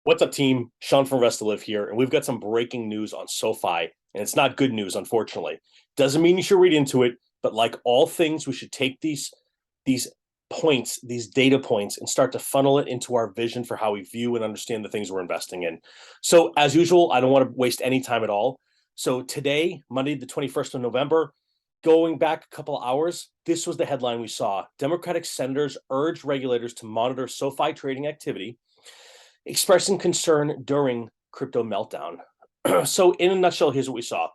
What's up, team? Sean from Rest2Live here, and we've got some breaking news on SoFi, and it's not good news, unfortunately. Doesn't mean you should read into it, but like all things, we should take these points, these data points, and start to funnel it into our vision for how we view and understand the things we're investing in. So, as usual, I don't want to waste any time at all. So today, Monday, the 21st of November, going back a couple hours, this was the headline we saw. Democratic senators urge regulators to monitor SoFi trading activity, expressing concern during crypto meltdown. So, in a nutshell, here's what we saw.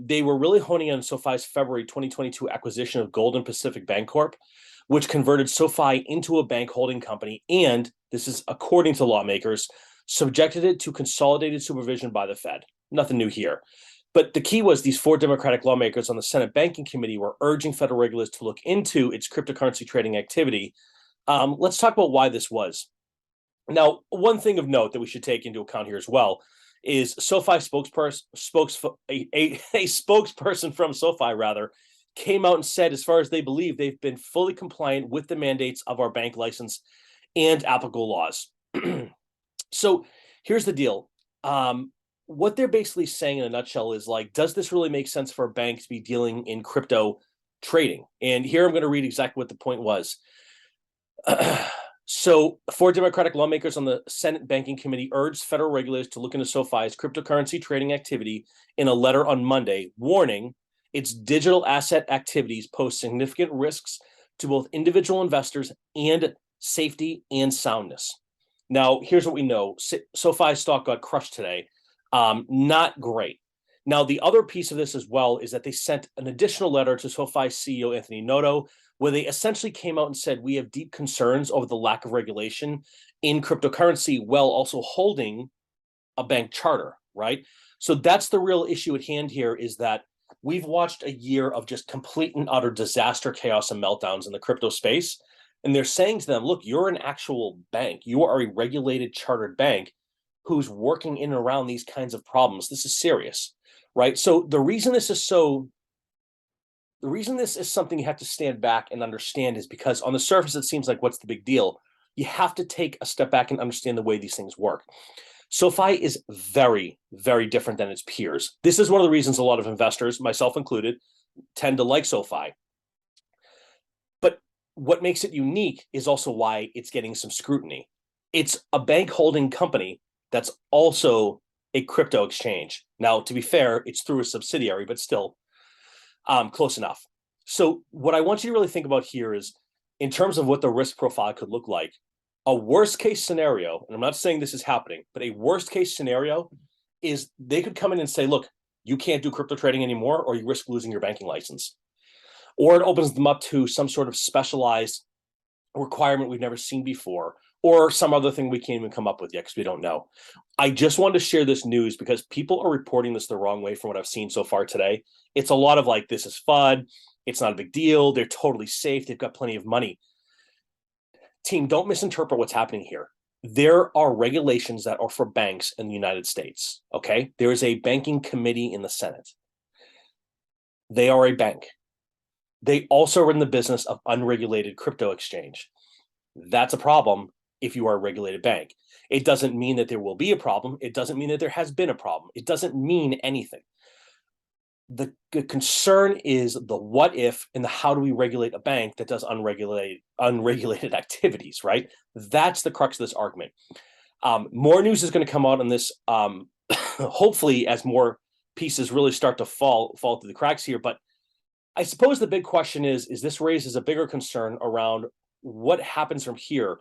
They were really honing in on SoFi's February 2022 acquisition of Golden Pacific Bancorp, which converted SoFi into a bank holding company, and this is according to lawmakers, subjected it to consolidated supervision by the Fed. Nothing new here. But the key was these four Democratic lawmakers on the Senate Banking Committee were urging federal regulators to look into its cryptocurrency trading activity. Let's talk about why this was. Now, one thing of note that we should take into account here as well is SoFi a spokesperson from SoFi rather came out and said, as far as they believe, they've been fully compliant with the mandates of our bank license and applicable laws. So here's the deal. What they're basically saying in a nutshell is like, does this really make sense for a bank to be dealing in crypto trading? And here I'm going to read exactly what the point was. So, four Democratic lawmakers on the Senate Banking Committee urged federal regulators to look into SoFi's cryptocurrency trading activity in a letter on Monday, warning its digital asset activities pose significant risks to both individual investors and safety and soundness. Now, here's what we know. SoFi stock got crushed today. Not great. Now, the other piece of this as well is that they sent an additional letter to SoFi CEO Anthony Noto, where they essentially came out and said, we have deep concerns over the lack of regulation in cryptocurrency while also holding a bank charter, right? So that's the real issue at hand here, is that we've watched a year of just complete and utter disaster, chaos, and meltdowns in the crypto space. And they're saying to them, look, you're an actual bank. You are a regulated chartered bank who's working in and around these kinds of problems. This is serious, right? So the reason this is something you have to stand back and understand is because on the surface, it seems like, what's the big deal? You have to take a step back and understand the way these things work. SoFi is very, very different than its peers. This is one of the reasons a lot of investors, myself included, tend to like SoFi. But what makes it unique is also why it's getting some scrutiny. It's a bank holding company that's also a crypto exchange. Now, to be fair, it's through a subsidiary, but still, close enough. So what I want you to really think about here is, in terms of what the risk profile could look like, a worst case scenario, and I'm not saying this is happening, but a worst case scenario is they could come in and say, look, you can't do crypto trading anymore, or you risk losing your banking license. Or it opens them up to some sort of specialized requirement we've never seen before, or some other thing we can't even come up with yet because we don't know. I just wanted to share this news because people are reporting this the wrong way from what I've seen so far today. It's a lot of like, this is fun. It's not a big deal. They're totally safe. They've got plenty of money. Team, don't misinterpret what's happening here. There are regulations that are for banks in the United States, okay? There is a banking committee in the Senate. They are a bank. They also are in the business of unregulated crypto exchange. That's a problem if you are a regulated bank. It doesn't mean that there will be a problem. It doesn't mean that there has been a problem. It doesn't mean anything. The concern is the what if and the how do we regulate a bank that does unregulated activities, right? That's the crux of this argument. More news is going to come out on this, hopefully, as more pieces really start to fall through the cracks here. But I suppose the big question is this raises a bigger concern around what happens from here.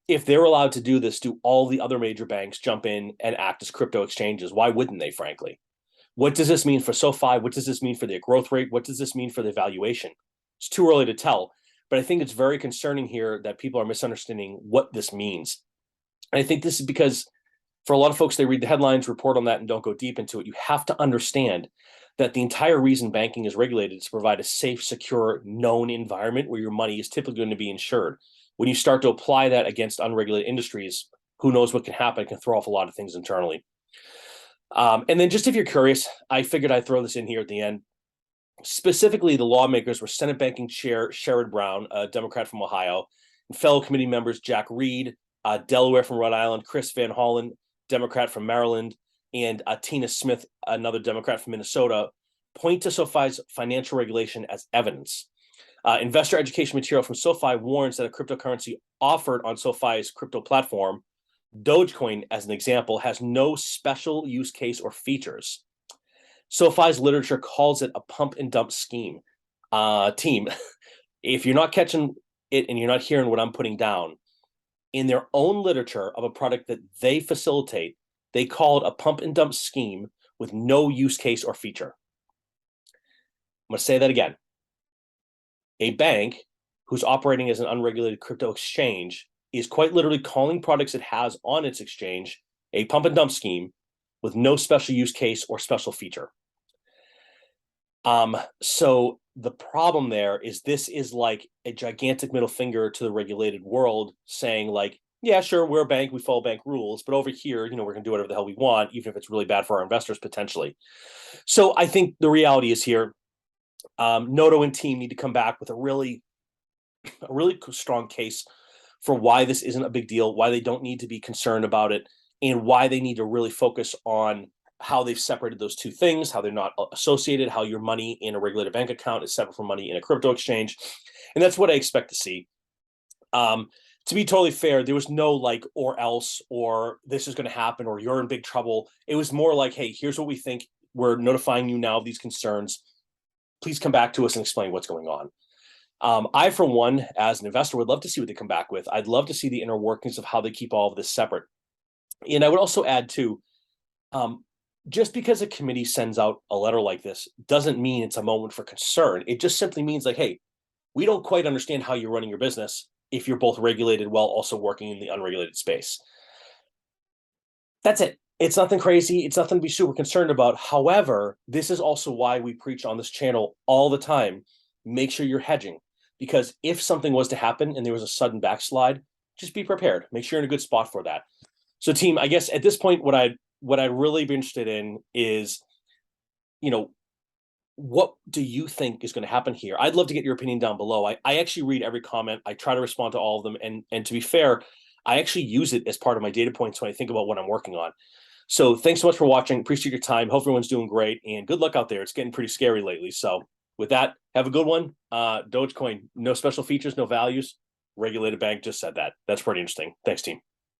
If they're allowed to do this, do all the other major banks jump in and act as crypto exchanges? Why wouldn't they, frankly? What does this mean for SoFi? What does this mean for their growth rate? What does this mean for the valuation? It's too early to tell, but I think it's very concerning here that people are misunderstanding what this means. And I think this is because for a lot of folks, they read the headlines, report on that, and don't go deep into it. You have to understand that the entire reason banking is regulated is to provide a safe, secure, known environment where your money is typically going to be insured. When you start to apply that against unregulated industries, who knows what can happen? It can throw off a lot of things internally. And then just if you're curious, I figured I'd throw this in here at the end. Specifically, the lawmakers were Senate Banking Chair Sherrod Brown, a Democrat from Ohio, and fellow committee members Jack Reed, Delaware from Rhode Island, Chris Van Hollen, Democrat from Maryland, and Tina Smith, another Democrat from Minnesota, point to SOFI's financial regulation as evidence. Investor education material from SOFI warns that a cryptocurrency offered on SOFI's crypto platform, Dogecoin as an example, has no special use case or features. SOFI's literature calls it a pump and dump scheme. Team, if you're not catching it and you're not hearing what I'm putting down, in their own literature of a product that they facilitate, they call it a pump and dump scheme with no use case or feature. I'm going to say that again. A bank who's operating as an unregulated crypto exchange is quite literally calling products it has on its exchange a pump and dump scheme with no special use case or special feature. So the problem there is this is like a gigantic middle finger to the regulated world saying like, yeah, sure, we're a bank, we follow bank rules, but over here, we're going to do whatever the hell we want, even if it's really bad for our investors potentially. So I think the reality is here, Noto and team need to come back with a really strong case for why this isn't a big deal, why they don't need to be concerned about it, and why they need to really focus on how they've separated those two things, how they're not associated, how your money in a regulated bank account is separate from money in a crypto exchange. And that's what I expect to see. To be totally fair, there was no like, or else, or this is going to happen, or you're in big trouble. It was more like, hey, here's what we think. We're notifying you now of these concerns. Please come back to us and explain what's going on. I, for one, as an investor, would love to see what they come back with. I'd love to see the inner workings of how they keep all of this separate. And I would also add, too, just because a committee sends out a letter like this doesn't mean it's a moment for concern. It just simply means like, hey, we don't quite understand how you're running your business if you're both regulated while also working in the unregulated space. That's it. It's nothing crazy. It's nothing to be super concerned about. However, this is also why we preach on this channel all the time. Make sure you're hedging, because if something was to happen and there was a sudden backslide, just be prepared. Make sure you're in a good spot for that. So team, I guess at this point, what I'd really be interested in is, what do you think is going to happen here? I'd love to get your opinion down below. I actually read every comment. I try to respond to all of them. And to be fair, I actually use it as part of my data points when I think about what I'm working on. So thanks so much for watching. Appreciate your time. Hope everyone's doing great, and good luck out there. It's getting pretty scary lately. So with that, have a good one. Dogecoin, no special features, no values. Regulated bank just said that. That's pretty interesting. Thanks, team.